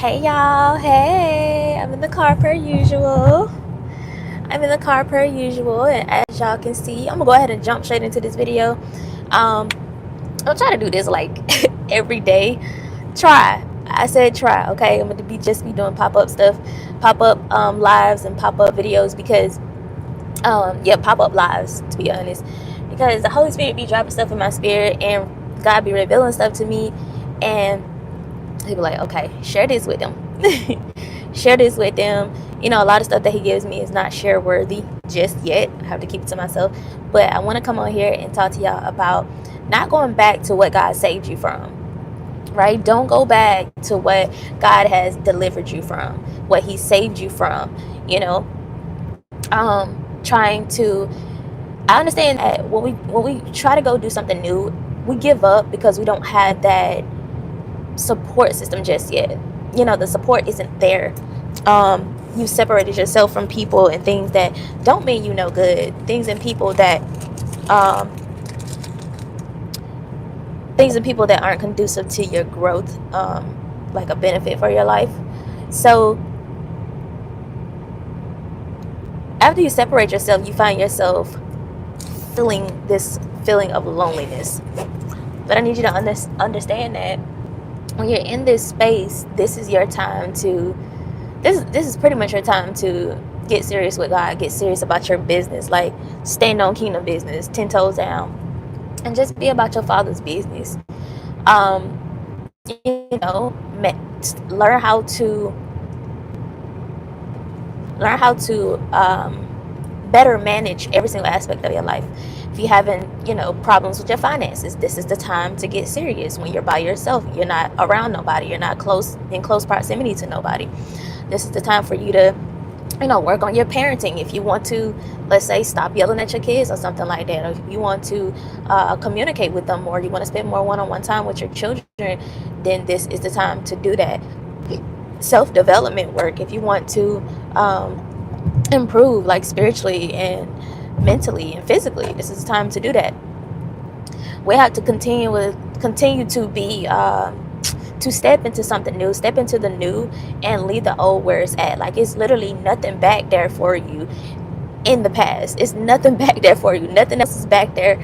Hey y'all, hey, I'm in the car per usual. And as y'all can see, I'm gonna go ahead and jump straight into this video. I'll try to do this like every day. I said try, okay? I'm gonna be doing pop-up stuff, pop-up lives and pop-up videos because pop-up lives, to be honest, because the Holy Spirit be dropping stuff in my spirit and God be revealing stuff to me, and he be like, okay, share this with them. Share this with them. You know, a lot of stuff that he gives me is not share worthy just yet. I have to keep it to myself. But I want to come on here and talk to y'all about not going back to what God saved you from. Right? Don't go back to what God has delivered you from, what he saved you from. You know, trying to, I understand that when we try to go do something new, we give up because we don't have that support system just yet. You know, the support isn't there. You separated yourself from people and things that don't mean you no good, things and people that aren't conducive to your growth, like a benefit for your life. So after you separate yourself, you find yourself feeling this feeling of loneliness. But I need you to understand that when you're in this space, this is your time to, this is pretty much your time to get serious with God, get serious about your business, like stand on kingdom business, 10 toes down, and just be about your Father's business. You know, learn how to better manage every single aspect of your life. If you're having, you know, problems with your finances, this is the time to get serious. When you're by yourself, you're not around nobody, you're not in close proximity to nobody, this is the time for you to, you know, work on your parenting. If you want to, let's say, stop yelling at your kids or something like that, or if you want to communicate with them more, you want to spend more one-on-one time with your children, then this is the time to do that. Self-development work, if you want to improve, like spiritually and mentally and physically, this is the time to do that. We have to continue to be to step into something new, step into the new, and leave the old where it's at. Like, it's literally nothing back there for you in the past. It's nothing back there for you. Nothing else is back there.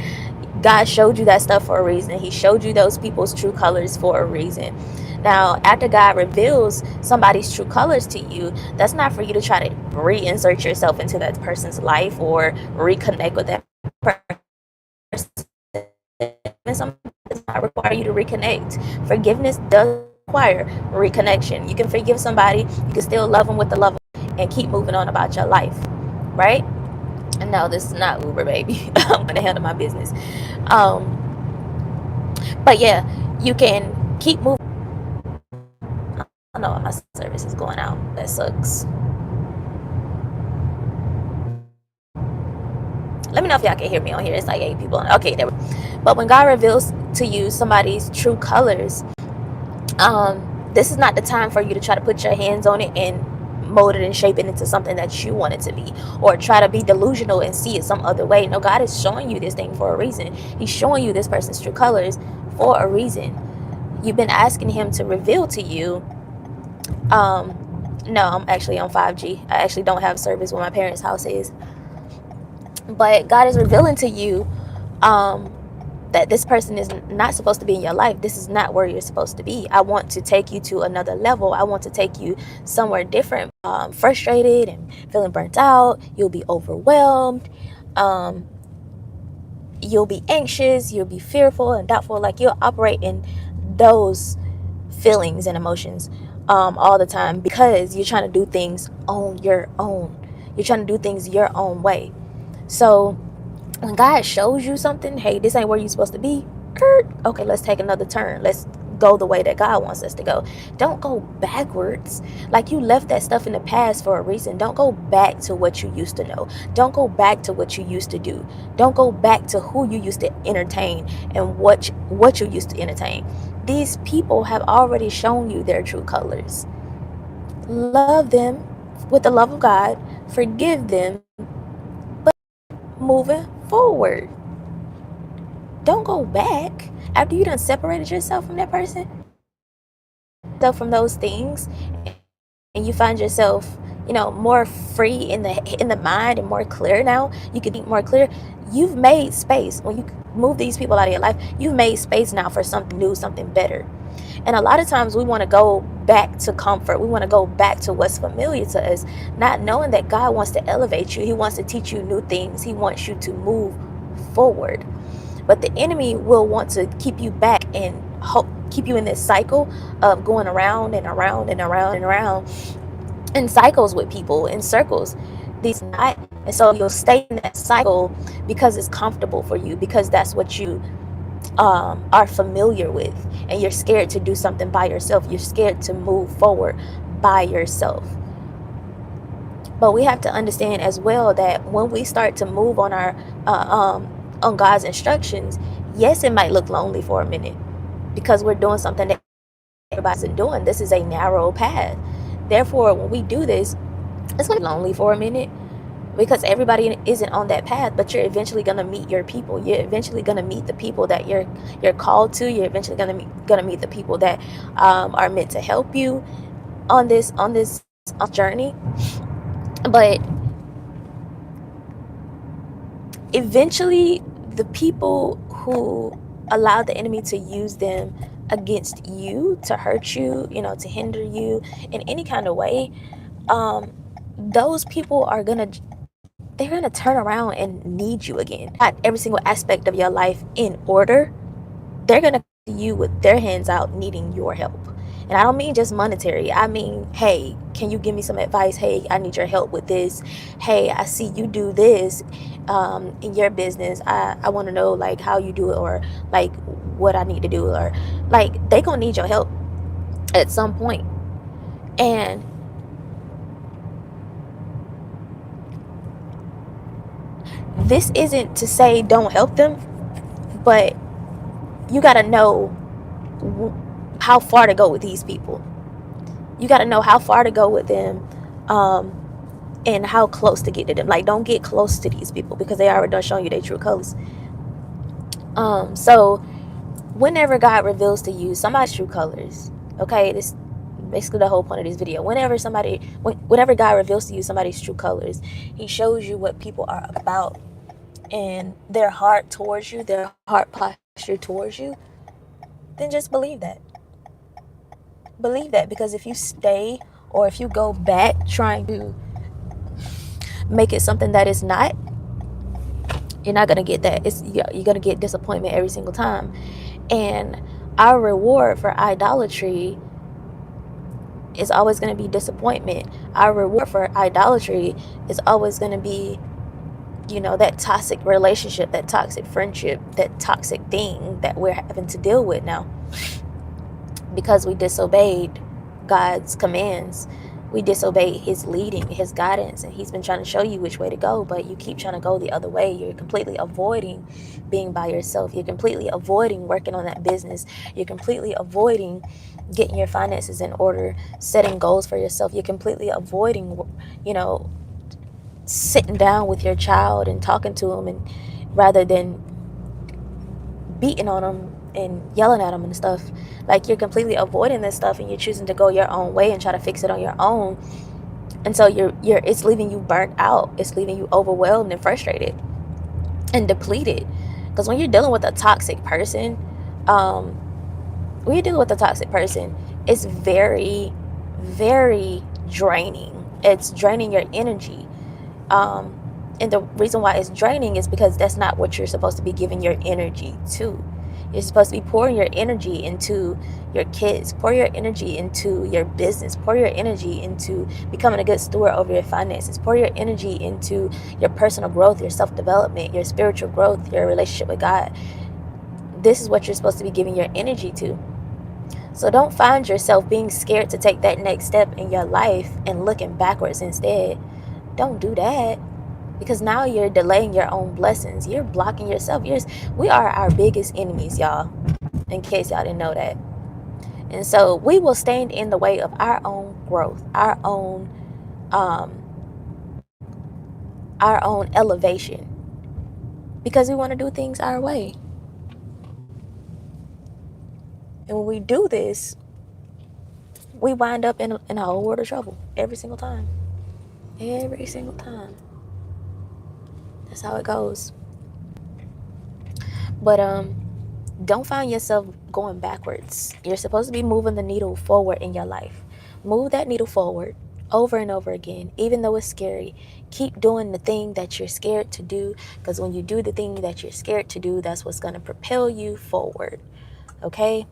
God showed you that stuff for a reason. He showed you those people's true colors for a reason. Now, after God reveals somebody's true colors to you, that's not for you to try to reinsert yourself into that person's life or reconnect with that person. Something does not require you to reconnect. Forgiveness does require reconnection. You can forgive somebody, you can still love them with the love and keep moving on about your life, right? And no, this is not Uber, baby. I'm gonna handle my business. But yeah, you can keep moving. I know my service is going out. That sucks. Let me know if y'all can hear me on here. It's like 8 people on. Okay, there. But when God reveals to you somebody's true colors, this is not the time for you to try to put your hands on it and mold it and shape it into something that you want it to be, or try to be delusional and see it some other way. No, God is showing you this thing for a reason. He's showing you this person's true colors for a reason. You've been asking him to reveal to you. No, I'm actually on 5G. I actually don't have service where my parents' house is. But God is revealing to you that this person is not supposed to be in your life. This is not where you're supposed to be. I want to take you to another level. I want to take you somewhere different. Frustrated and feeling burnt out. You'll be overwhelmed. You'll be anxious. You'll be fearful and doubtful. Like, you'll operate in those feelings and emotions all the time because you're trying to do things on your own. You're trying to do things your own way. So when God shows you something, hey, this ain't where you're supposed to be, okay, let's take another turn. Let's go the way that God wants us to go. Don't go backwards. Like, you left that stuff in the past for a reason. Don't go back to what you used to know. Don't go back to what you used to do. Don't go back to who you used to entertain and what you used to entertain. These people have already shown you their true colors. Love them with the love of God. Forgive them, but moving forward. Don't go back after you done separated yourself from that person. from those things, and you find yourself, more free in the mind and more clear now, you can think more clear. You've made space. When you move these people out of your life, you've made space now for something new, something better. And a lot of times we want to go back to comfort. We want to go back to what's familiar to us, not knowing that God wants to elevate you. He wants to teach you new things. He wants you to move forward. But the enemy will want to keep you back and keep you in this cycle of going around and around and around and around in cycles with people, in circles. These not, and so you'll stay in that cycle because it's comfortable for you, because that's what you are familiar with, and you're scared to do something by yourself. You're scared to move forward by yourself. But we have to understand as well that when we start to move on our on God's instructions, yes, it might look lonely for a minute because we're doing something that everybody's doing. This is a narrow path. Therefore, when we do this, it's going to be lonely for a minute because everybody isn't on that path, but you're eventually going to meet your people. You're eventually going to meet the people that you're called to. You're eventually going to meet the people that are meant to help you on this journey. But eventually, the people who allow the enemy to use them against you, to hurt you, to hinder you in any kind of way, those people are they're gonna turn around and need you again. Got every single aspect of your life in order. They're gonna come to you with their hands out, needing your help. And I don't mean just monetary. I mean, hey, can you give me some advice? Hey, I need your help with this. Hey, I see you do this in your business. I want to know like how you do it, or like what I need to do, or like they gonna need your help at some point. And this isn't to say don't help them, but you got to know how far to go with these people. You got to know how far to go with them, and how close to get to them. Like, don't get close to these people because they already done showing you their true colors. So whenever God reveals to you somebody's true colors, okay, this basically the whole point of this video. Whenever God reveals to you somebody's true colors, he shows you what people are about and their heart towards you, their heart posture towards you, then just believe that. Believe that, because if you stay, or if you go back trying to make it something that is not, you're not gonna get that. You're gonna get disappointment every single time. And our reward for idolatry is always going to be disappointment. Our reward for idolatry is always going to be, that toxic relationship, that toxic friendship, that toxic thing that we're having to deal with now because we disobeyed God's commands. We disobeyed his leading, his guidance, and he's been trying to show you which way to go, but you keep trying to go the other way. You're completely avoiding being by yourself. You're completely avoiding working on that business. You're completely avoiding getting your finances in order, setting goals for yourself. You're completely avoiding, sitting down with your child and talking to him, and rather than beating on them and yelling at them and stuff. Like, you're completely avoiding this stuff, and you're choosing to go your own way and try to fix it on your own. And so it's leaving you burnt out. It's leaving you overwhelmed and frustrated and depleted. Because when you're dealing with a toxic person, it's very, very draining. It's draining your energy. And the reason why it's draining is because that's not what you're supposed to be giving your energy to. You're supposed to be pouring your energy into your kids, pour your energy into your business, pour your energy into becoming a good steward over your finances, pour your energy into your personal growth, your self-development, your spiritual growth, your relationship with God. This is what you're supposed to be giving your energy to. So don't find yourself being scared to take that next step in your life and looking backwards instead. Don't do that. Because now you're delaying your own blessings. You're blocking yourself. We are our biggest enemies, y'all, in case y'all didn't know that. And so we will stand in the way of our own growth, our own elevation, because we want to do things our way. And when we do this, we wind up in a whole world of trouble every single time. Every single time. That's how it goes. But don't find yourself going backwards. You're supposed to be moving the needle forward in your life. Move that needle forward over and over again, even though it's scary. Keep doing the thing that you're scared to do, because when you do the thing that you're scared to do, that's what's going to propel you forward. Okay?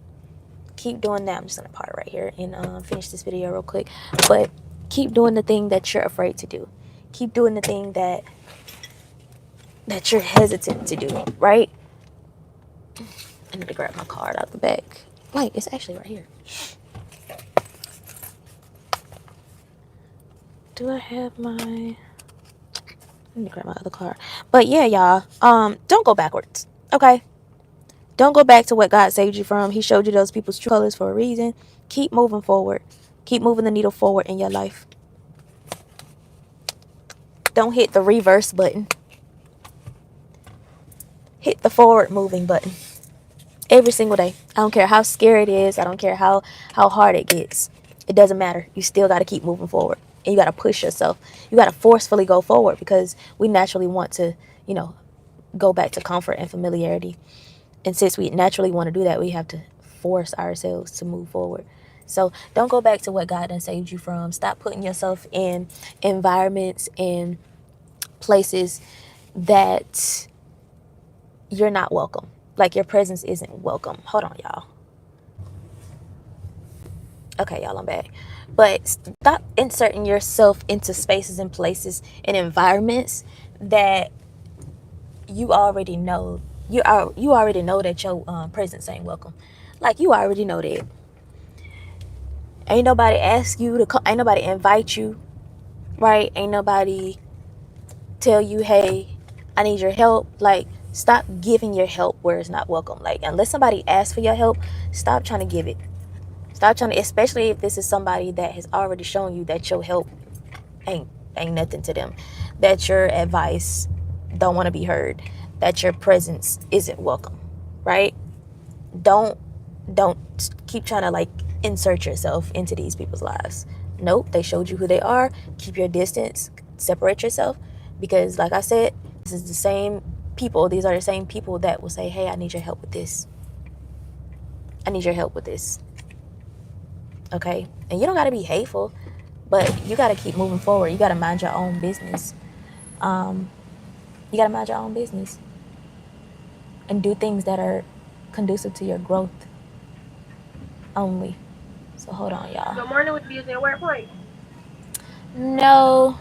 Keep doing that. I'm just going to pause right here and finish this video real quick. But keep doing the thing that you're afraid to do. Keep doing the thing that you're hesitant to do, right? I need to grab my card out the back. Wait, it's actually right here. Do I have my... I need to grab my other card. But yeah, y'all, don't go backwards, okay? Don't go back to what God saved you from. He showed you those people's true colors for a reason. Keep moving forward. Keep moving the needle forward in your life. Don't hit the reverse button. Hit the forward moving button. Every single day. I don't care how scary it is. I don't care how hard it gets. It doesn't matter. You still got to keep moving forward. And you got to push yourself. You got to forcefully go forward, because we naturally want to, go back to comfort and familiarity. And since we naturally want to do that, we have to force ourselves to move forward. So don't go back to what God done saved you from. Stop putting yourself in environments and places that you're not welcome. Like, your presence isn't welcome. Hold on, y'all. Okay, y'all, I'm back. But stop inserting yourself into spaces and places and environments that you already know. You already know that your presence ain't welcome. Like, you already know that. Ain't nobody ask you to come. Ain't nobody invite you, right? Ain't nobody tell you, hey, I need your help. Like, stop giving your help where it's not welcome. Like, unless somebody asks for your help, stop trying to give it. Stop trying to, especially if this is somebody that has already shown you that your help ain't nothing to them, that your advice don't want to be heard, that your presence isn't welcome, right? Don't keep trying to like insert yourself into these people's lives. Nope, they showed you who they are. Keep your distance, separate yourself, because like I said, this is the same people. These are the same people that will say, hey, I need your help with this. I need your help with this. Okay? And you don't got to be hateful, but you got to keep moving forward. You got to mind your own business. You got to mind your own business and do things that are conducive to your growth only. So hold on, y'all. Good morning with you at work point. No.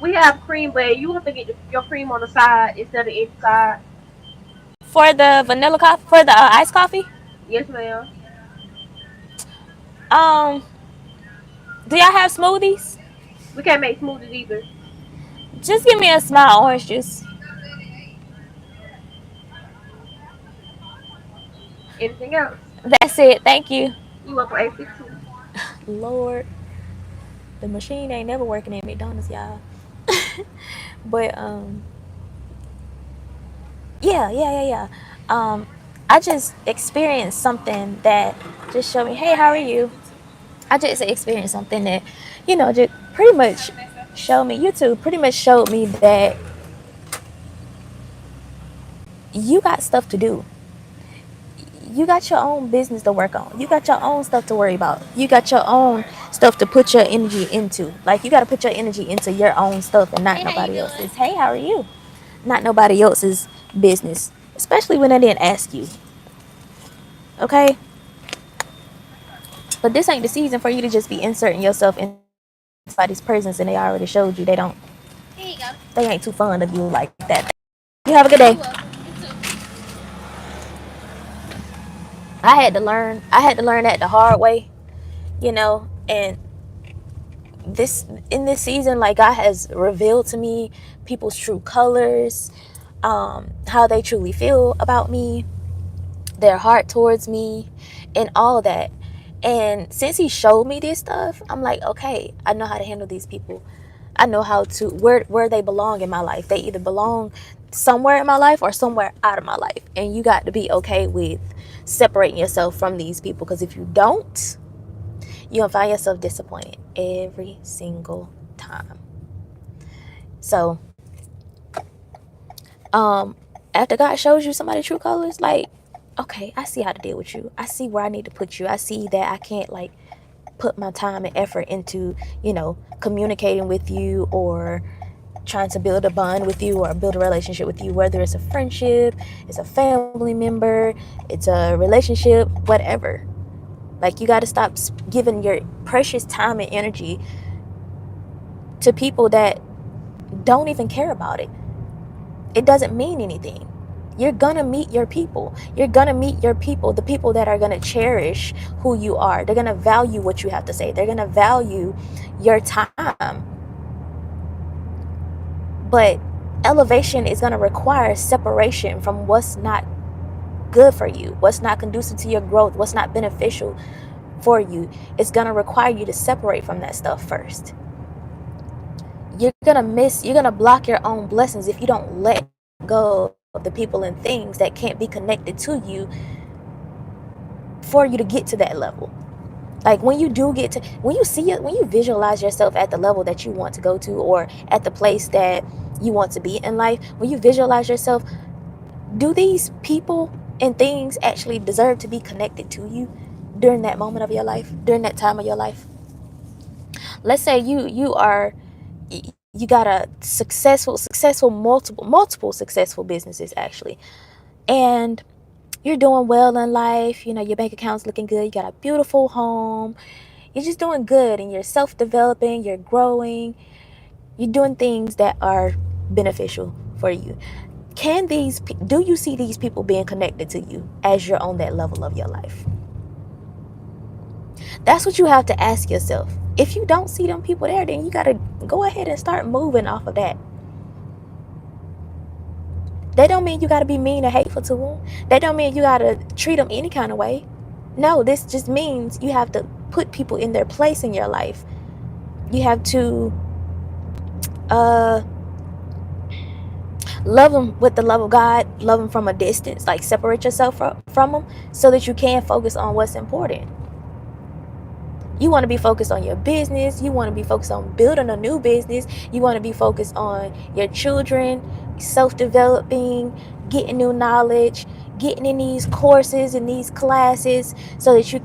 We have cream, but you have to get your cream on the side instead of inside. For the vanilla coffee, for the iced coffee, Yes, ma'am. um, do y'all have smoothies? We can't make smoothies either. Just give me a small orange juice. Anything else? That's it. Thank you. You welcome 862. Lord, the machine ain't never working at McDonald's, y'all. But yeah. I just experienced something that just showed me, hey, how are you? I just experienced something that, just pretty much showed me, YouTube pretty much showed me that you got stuff to do. You got your own business to work on. You got your own stuff to worry about. You got your own stuff to put your energy into. Like, you got to put your energy into your own stuff and not nobody else's. Hey, how are you? Not nobody else's business, especially when they didn't ask you. Okay? But this ain't the season for you to just be inserting yourself in somebody's presence and they already showed you they don't. Here you go. They ain't too fond of you like that. You have a good day. I had to learn that the hard way, and in this season, like, God has revealed to me people's true colors. how they truly feel about me, their heart towards me, and all that. And since he showed me this stuff, I'm like, okay, I know how to handle these people. I know how to where they belong in my life. They either belong somewhere in my life or somewhere out of my life. And you got to be okay with separating yourself from these people, because if you don't, you're gonna find yourself disappointed every single time. So um after God shows you somebody's true colors, like, okay, I see how to deal with you. I see where I need to put you. I see that I can't like put my time and effort into, communicating with you or trying to build a bond with you or build a relationship with you, whether it's a friendship, it's a family member, it's a relationship, whatever. Like, you got to stop giving your precious time and energy to people that don't even care about it. It doesn't mean anything. You're gonna meet your people. You're gonna meet your people, the people that are gonna cherish who you are. They're gonna value what you have to say. They're gonna value your time. But elevation is gonna require separation from what's not good for you, what's not conducive to your growth, what's not beneficial for you. It's gonna require you to separate from that stuff first. You're gonna block your own blessings if you don't let go of the people and things that can't be connected to you for you to get to that level. Like, when you do get to, when you see it, when you visualize yourself at the level that you want to go to, or at the place that you want to be in life, when you visualize yourself, do these people and things actually deserve to be connected to you during that moment of your life, during that time of your life? Let's say you got a successful multiple successful businesses actually, and you're doing well in life. Your bank account's looking good, you got a beautiful home, you're just doing good, and you're self-developing, you're growing, you're doing things that are beneficial for you. Do you see these people being connected to you as you're on that level of your life? That's what you have to ask yourself. If you don't see them people there, then you got to go ahead and start moving off of that. That don't mean you got to be mean or hateful to them. That don't mean you got to treat them any kind of way. No, this just means you have to put people in their place in your life. You have to love them with the love of God, love them from a distance, like separate yourself from them so that you can focus on what's important. You want to be focused on your business. You want to be focused on building a new business. You want to be focused on your children, self-developing, getting new knowledge, getting in these courses and these classes so that you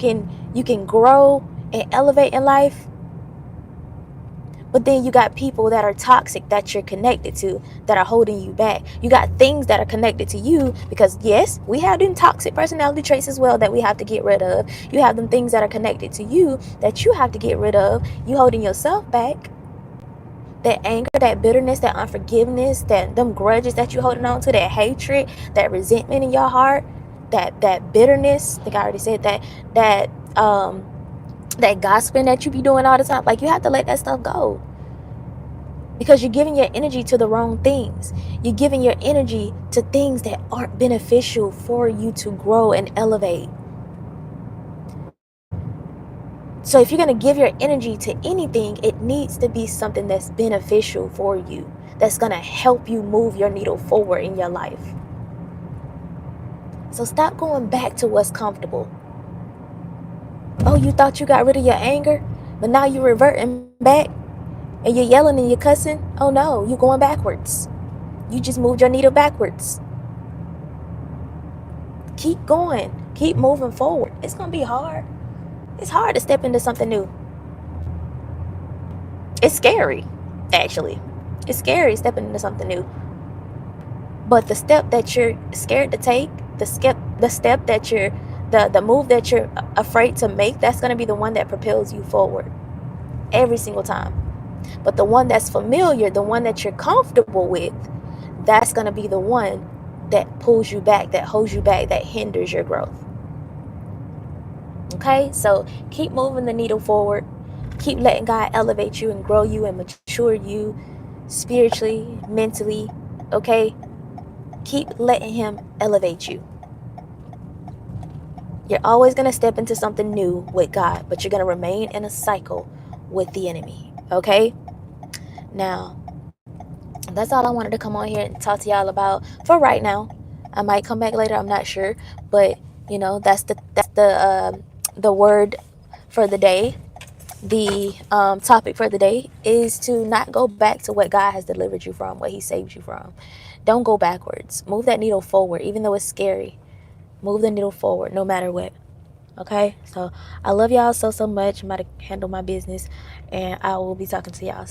can grow and elevate in life. But then you got people that are toxic that you're connected to that are holding you back. You got things that are connected to you because, yes, we have them toxic personality traits as well that we have to get rid of. You have them things that are connected to you that you have to get rid of. You holding yourself back. That anger, that bitterness, that unforgiveness, them grudges that you holding on to, that hatred, that resentment in your heart, that bitterness. I think I already said that gossiping that you be doing all the time. Like, you have to let that stuff go, because you're giving your energy to the wrong things. You're giving your energy to things that aren't beneficial for you to grow and elevate. So if you're going to give your energy to anything, it needs to be something that's beneficial for you, that's going to help you move your needle forward in your life. So stop going back to what's comfortable. Oh, you thought you got rid of your anger, but now you're reverting back and you're yelling and you're cussing. Oh no, you're going backwards. You just moved your needle backwards. Keep going. Keep moving forward. It's going to be hard. It's hard to step into something new. It's scary, actually. It's scary stepping into something new. But the step that you're scared to take, the move that you're afraid to make, that's going to be the one that propels you forward every single time. But the one that's familiar, the one that you're comfortable with, that's going to be the one that pulls you back, that holds you back, that hinders your growth. Okay, so keep moving the needle forward. Keep letting God elevate you and grow you and mature you spiritually, mentally. Okay, Keep letting him elevate you. You're always going to step into something new with God, but you're going to remain in a cycle with the enemy. Okay? Now, that's all I wanted to come on here and talk to y'all about for right now. I might come back later, I'm not sure, but that's the word for the day. The topic for the day is to not go back to what God has delivered you from, what he saved you from. Don't go backwards. Move that needle forward, even though it's scary. Move the needle forward no matter what. Okay? So I love y'all so much. I'm about to handle my business, and I will be talking to y'all